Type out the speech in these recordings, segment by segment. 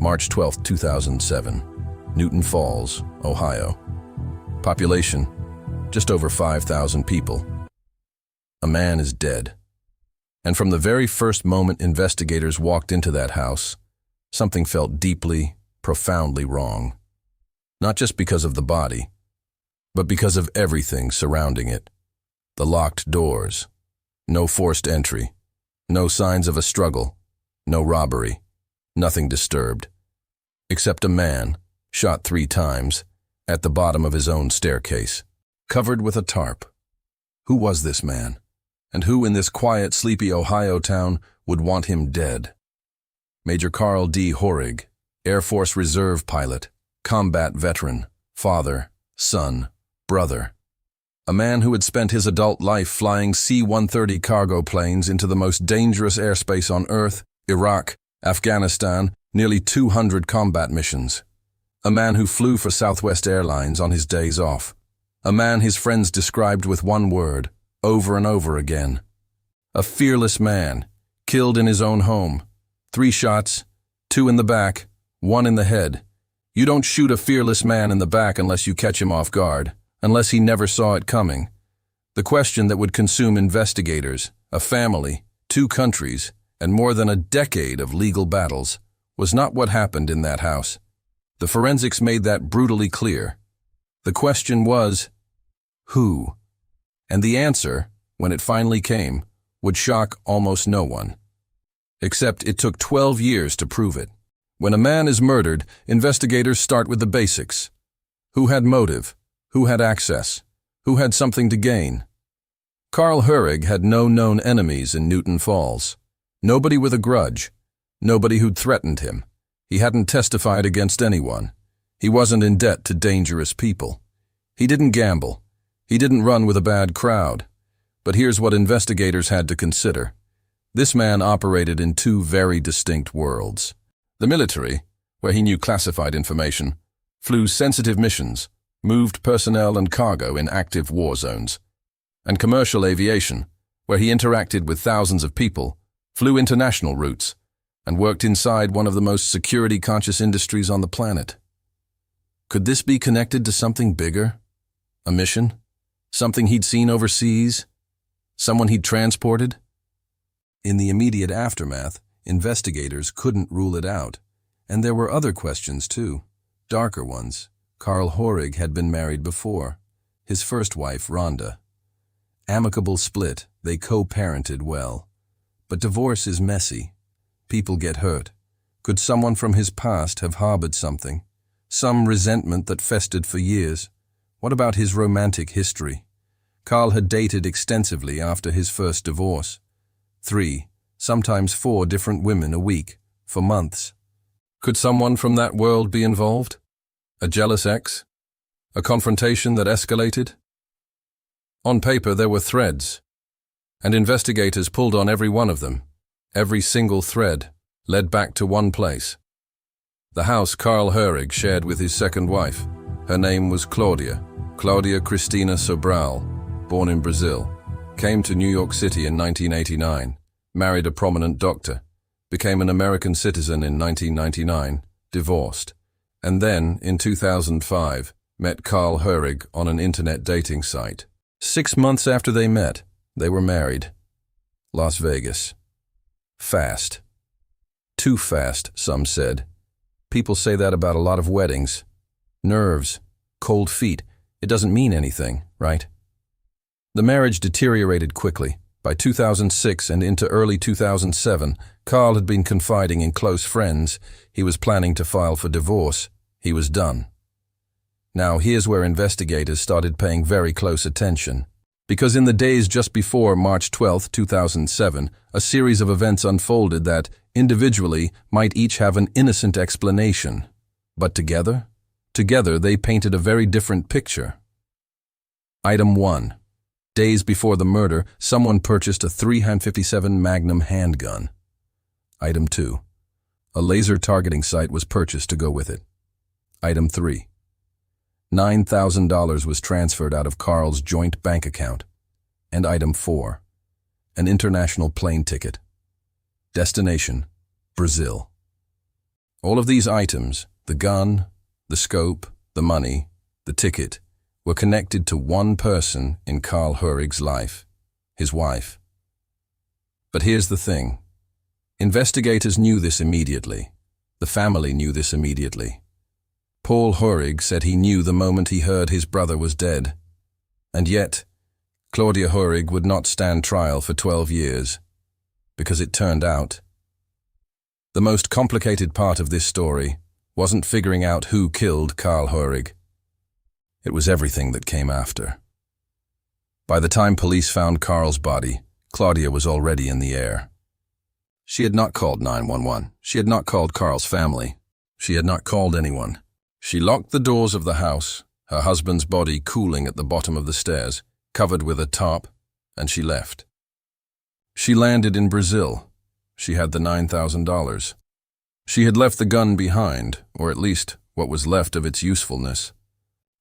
March 12, 2007, Newton Falls, Ohio. Population, just over 5,000 people. A man is dead. And from the very first moment investigators walked into that house, something felt deeply, profoundly wrong. Not just because of the body, but because of everything surrounding it. The locked doors, no forced entry, no signs of a struggle, no robbery, nothing disturbed, except a man, shot 3 times, at the bottom of his own staircase, covered with a tarp. Who was this man? And who in this quiet, sleepy Ohio town would want him dead? Major Karl D. Hoerig, Air Force Reserve pilot, combat veteran, father, son, brother. A man who had spent his adult life flying C-130 cargo planes into the most dangerous airspace on Earth, Iraq, Afghanistan, nearly 200 combat missions. A man who flew for Southwest Airlines on his days off. A man his friends described with one word, over and over again. A fearless man, killed in his own home. 3 shots, 2 in the back, 1 in the head. You don't shoot a fearless man in the back unless you catch him off guard, unless he never saw it coming. The question that would consume investigators, a family, 2 countries, and more than a decade of legal battles was not what happened in that house. The forensics made that brutally clear. The question was, who? And the answer, when it finally came, would shock almost no one. Except it took 12 years to prove it. When a man is murdered, investigators start with the basics. Who had motive? Who had access? Who had something to gain? Karl Hoerig had no known enemies in Newton Falls. Nobody with a grudge. Nobody who'd threatened him. He hadn't testified against anyone. He wasn't in debt to dangerous people. He didn't gamble. He didn't run with a bad crowd. But here's what investigators had to consider. This man operated in 2 very distinct worlds. The military, where he knew classified information, flew sensitive missions, moved personnel and cargo in active war zones. And commercial aviation, where he interacted with thousands of people, flew international routes, and worked inside one of the most security-conscious industries on the planet. Could this be connected to something bigger? A mission? Something he'd seen overseas? Someone he'd transported? In the immediate aftermath, investigators couldn't rule it out. And there were other questions too, darker ones. Karl Hoerig had been married before. His first wife, Rhonda. Amicable split, they co-parented well. But divorce is messy. People get hurt. Could someone from his past have harbored something? Some resentment that festered for years? What about his romantic history? Karl had dated extensively after his first divorce. 3, sometimes 4 different women a week, for months. Could someone from that world be involved? A jealous ex? A confrontation that escalated? On paper there were threads, and investigators pulled on every one of them. Every single thread led back to one place. The house Karl Hoerig shared with his second wife. Her name was Claudia Cristina Sobral, born in Brazil, came to New York City in 1989, married a prominent doctor, became an American citizen in 1999, divorced, and then, in 2005, met Karl Hoerig on an internet dating site. 6 months after they met, they were married. Las Vegas. Fast. Too fast, some said. People say that about a lot of weddings. Nerves, cold feet, it doesn't mean anything, right? The marriage deteriorated quickly. By 2006 and into early 2007, Karl had been confiding in close friends. He was planning to file for divorce. He was done. Now here's where investigators started paying very close attention. Because in the days just before March 12, 2007, a series of events unfolded that, individually, might each have an innocent explanation. But together? Together they painted a very different picture. Item 1. Days before the murder, someone purchased a .357 Magnum handgun. Item 2. A laser targeting sight was purchased to go with it. Item 3. $9,000 was transferred out of Karl's joint bank account. And item 4. An international plane ticket. Destination, Brazil. All of these items, the gun, the scope, the money, the ticket, were connected to one person in Karl Hoerig's life, his wife. But here's the thing. Investigators knew this immediately. The family knew this immediately. Paul Hoerig said he knew the moment he heard his brother was dead. And yet, Claudia Hoerig would not stand trial for 12 years, because it turned out. The most complicated part of this story wasn't figuring out who killed Karl Hoerig. It was everything that came after. By the time police found Karl's body, Claudia was already in the air. She had not called 911. She had not called Karl's family. She had not called anyone. She locked the doors of the house, her husband's body cooling at the bottom of the stairs, covered with a tarp, and she left. She landed in Brazil. She had the $9,000. She had left the gun behind, or at least what was left of its usefulness.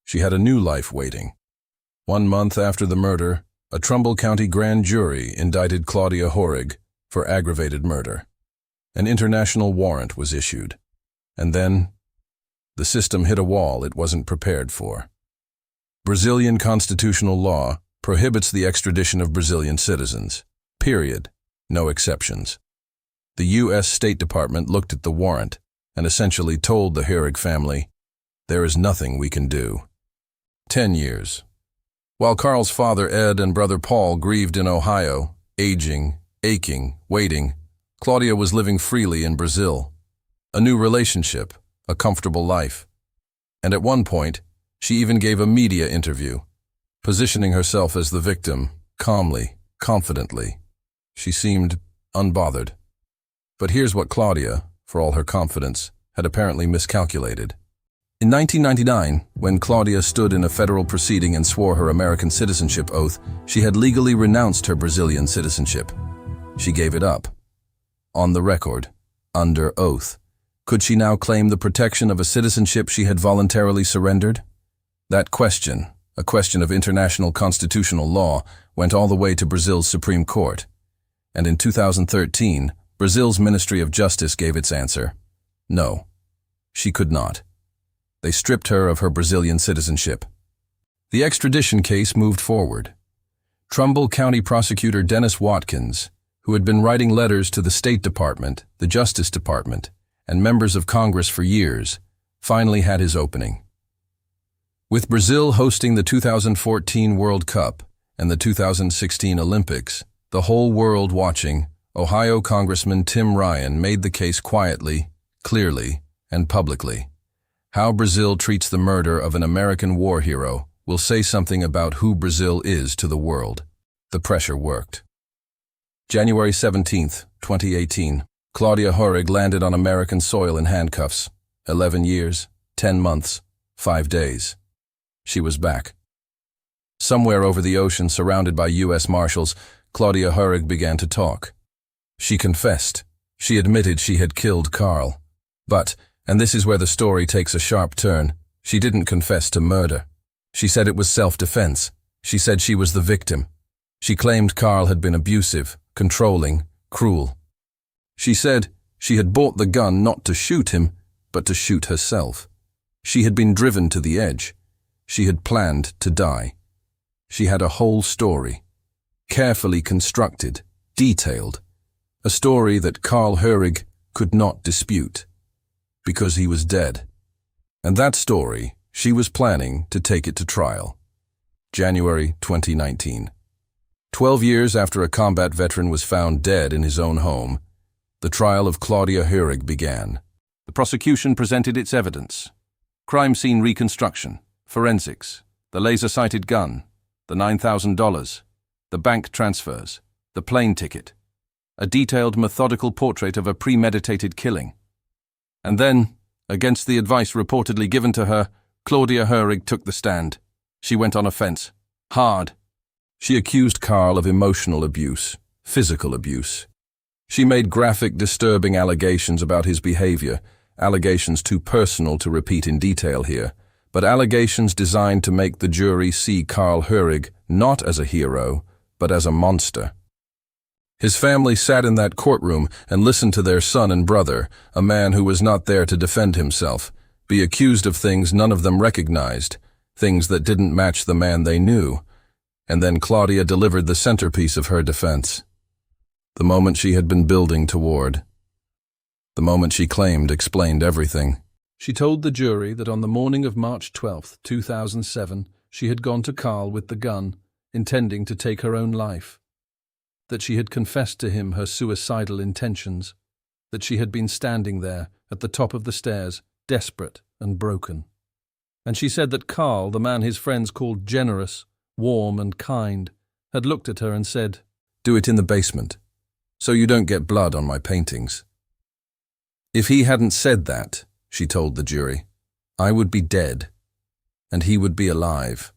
She had a new life waiting. 1 month after the murder, a Trumbull County grand jury indicted Claudia Hoerig for aggravated murder. An international warrant was issued. And then, the system hit a wall it wasn't prepared for. Brazilian constitutional law prohibits the extradition of Brazilian citizens. Period. No exceptions. The U.S. State Department looked at the warrant and essentially told the Hoerig family, "There is nothing we can do." 10 years. While Karl's father Ed and brother Paul grieved in Ohio, aging, aching, waiting, Claudia was living freely in Brazil. A new relationship, a comfortable life. And at one point, she even gave a media interview, positioning herself as the victim, calmly, confidently. She seemed unbothered. But here's what Claudia, for all her confidence, had apparently miscalculated. In 1999, when Claudia stood in a federal proceeding and swore her American citizenship oath, she had legally renounced her Brazilian citizenship. She gave it up. On the record, under oath. Could she now claim the protection of a citizenship she had voluntarily surrendered? That question, a question of international constitutional law, went all the way to Brazil's Supreme Court. And in 2013, Brazil's Ministry of Justice gave its answer. No, she could not. They stripped her of her Brazilian citizenship. The extradition case moved forward. Trumbull County Prosecutor Dennis Watkins, who had been writing letters to the State Department, the Justice Department, and members of Congress for years, finally had his opening. With Brazil hosting the 2014 World Cup and the 2016 Olympics, the whole world watching, Ohio Congressman Tim Ryan made the case quietly, clearly, and publicly. How Brazil treats the murder of an American war hero will say something about who Brazil is to the world. The pressure worked. January 17, 2018, Claudia Hoerig landed on American soil in handcuffs. 11 years, 10 months, 5 days. She was back. Somewhere over the ocean, surrounded by U.S. Marshals, Claudia Hoerig began to talk. She confessed. She admitted she had killed Karl. But, and this is where the story takes a sharp turn, she didn't confess to murder. She said it was self-defense. She said she was the victim. She claimed Karl had been abusive, controlling, cruel. She said she had bought the gun not to shoot him, but to shoot herself. She had been driven to the edge. She had planned to die. She had a whole story, carefully constructed, detailed, a story that Karl Hoerig could not dispute, because he was dead. And that story, she was planning to take it to trial. January 2019. 12 years after a combat veteran was found dead in his own home, the trial of Claudia Hoerig began. The prosecution presented its evidence: crime scene reconstruction, forensics, the laser-sighted gun, the $9,000, the bank transfers, the plane ticket, a detailed methodical portrait of a premeditated killing. And then, against the advice reportedly given to her, Claudia Hoerig took the stand. She went on offense. Hard. She accused Karl of emotional abuse, physical abuse. She made graphic, disturbing allegations about his behavior, allegations too personal to repeat in detail here, but allegations designed to make the jury see Karl Hoerig not as a hero, but as a monster. His family sat in that courtroom and listened to their son and brother, a man who was not there to defend himself, be accused of things none of them recognized, things that didn't match the man they knew. And then Claudia delivered the centerpiece of her defense. The moment she had been building toward. The moment she claimed explained everything. She told the jury that on the morning of March 12, 2007, she had gone to Karl with the gun, intending to take her own life. That she had confessed to him her suicidal intentions. That she had been standing there, at the top of the stairs, desperate and broken. And she said that Karl, the man his friends called generous, warm and kind, had looked at her and said, "Do it in the basement, so you don't get blood on my paintings." If he hadn't said that, she told the jury, I would be dead, and he would be alive.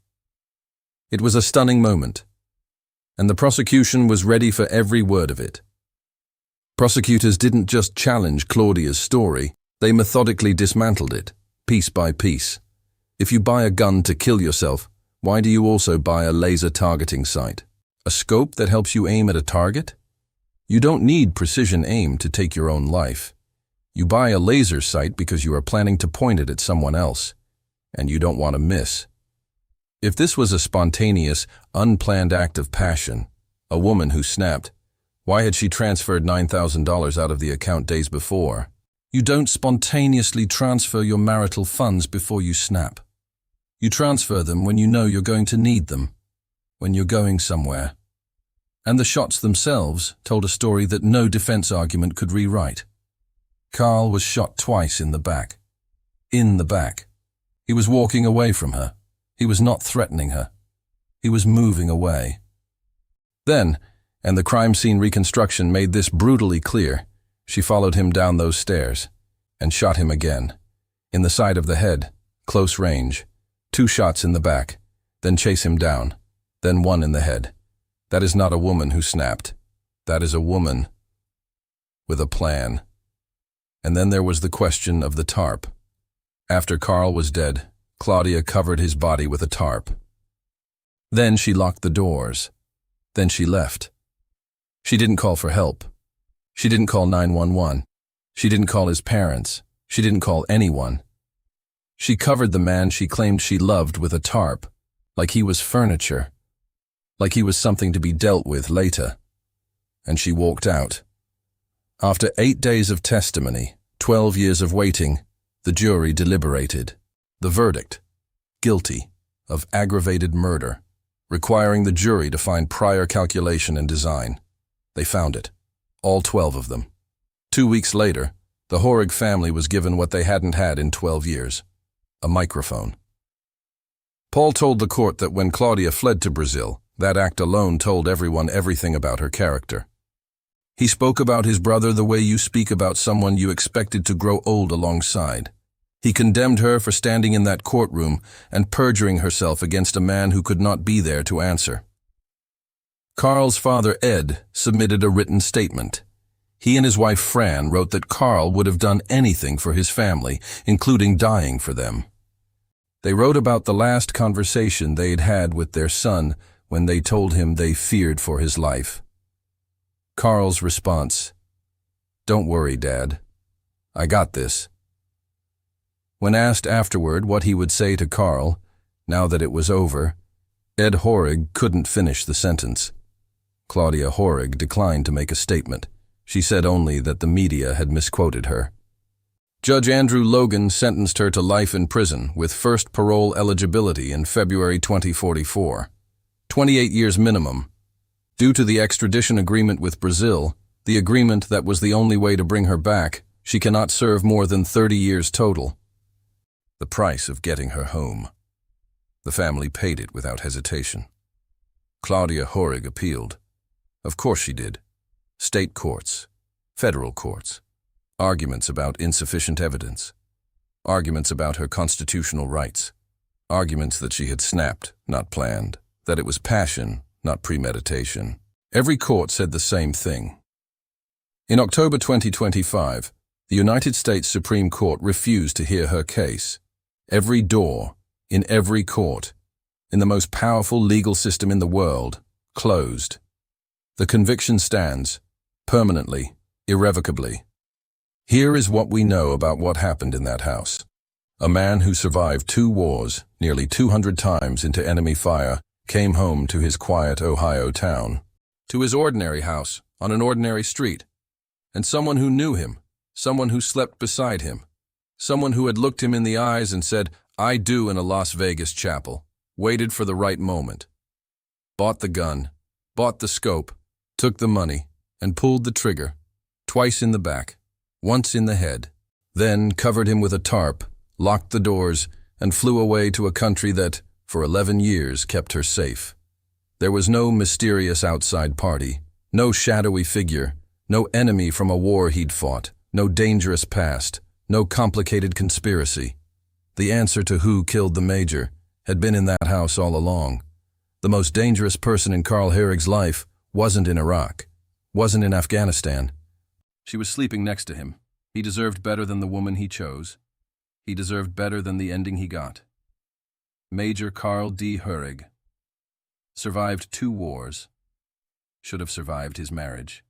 It was a stunning moment, and the prosecution was ready for every word of it. Prosecutors didn't just challenge Claudia's story, they methodically dismantled it, piece by piece. If you buy a gun to kill yourself, why do you also buy a laser targeting sight? A scope that helps you aim at a target? You don't need precision aim to take your own life. You buy a laser sight because you are planning to point it at someone else, and you don't want to miss. If this was a spontaneous, unplanned act of passion, a woman who snapped, why had she transferred $9,000 out of the account days before? You don't spontaneously transfer your marital funds before you snap. You transfer them when you know you're going to need them, when you're going somewhere. And the shots themselves told a story that no defense argument could rewrite. Karl was shot twice in the back. In the back. He was walking away from her. He was not threatening her. He was moving away. Then, and the crime scene reconstruction made this brutally clear, she followed him down those stairs and shot him again. In the side of the head, close range. 2 shots in the back, then chase him down, then 1 in the head. That is not a woman who snapped. That is a woman with a plan. And then there was the question of the tarp. After Karl was dead, Claudia covered his body with a tarp. Then she locked the doors. Then she left. She didn't call for help. She didn't call 911. She didn't call his parents. She didn't call anyone. She covered the man she claimed she loved with a tarp, like he was furniture, like he was something to be dealt with later. And she walked out. After 8 days of testimony, 12 years of waiting, the jury deliberated. The verdict, guilty of aggravated murder, requiring the jury to find prior calculation and design. They found it, all 12 of them. 2 weeks later, the Hoerig family was given what they hadn't had in 12 years, a microphone. Paul told the court that when Claudia fled to Brazil, that act alone told everyone everything about her character. He spoke about his brother the way you speak about someone you expected to grow old alongside. He condemned her for standing in that courtroom and perjuring herself against a man who could not be there to answer. Karl's father, Ed, submitted a written statement. He and his wife, Fran, wrote that Karl would have done anything for his family, including dying for them. They wrote about the last conversation they had had with their son when they told him they feared for his life. Karl's response, "Don't worry, Dad. I got this." When asked afterward what he would say to Karl, now that it was over, Ed Hoerig couldn't finish the sentence. Claudia Hoerig declined to make a statement. She said only that the media had misquoted her. Judge Andrew Logan sentenced her to life in prison with first parole eligibility in February 2044. 28 years minimum. Due to the extradition agreement with Brazil, the agreement that was the only way to bring her back, she cannot serve more than 30 years total. The price of getting her home. The family paid it without hesitation. Claudia Hoerig appealed. Of course she did. State courts, federal courts, arguments about insufficient evidence, arguments about her constitutional rights, arguments that she had snapped, not planned, that it was passion, not premeditation. Every court said the same thing. In October 2025, the United States Supreme Court refused to hear her case. Every door, in every court, in the most powerful legal system in the world, closed. The conviction stands, permanently, irrevocably. Here is what we know about what happened in that house. A man who survived 2 wars, nearly 200 times into enemy fire, came home to his quiet Ohio town, to his ordinary house on an ordinary street. And someone who knew him, someone who slept beside him, someone who had looked him in the eyes and said, "I do," in a Las Vegas chapel, waited for the right moment. Bought the gun, bought the scope, took the money, and pulled the trigger, twice in the back, once in the head, then covered him with a tarp, locked the doors, and flew away to a country that, for 11 years, kept her safe. There was no mysterious outside party, no shadowy figure, no enemy from a war he'd fought, no dangerous past, no complicated conspiracy. The answer to who killed the Major had been in that house all along. The most dangerous person in Karl Hoerig's life wasn't in Iraq, wasn't in Afghanistan. She was sleeping next to him. He deserved better than the woman he chose. He deserved better than the ending he got. Major Karl D. Hoerig survived 2 wars, should have survived his marriage.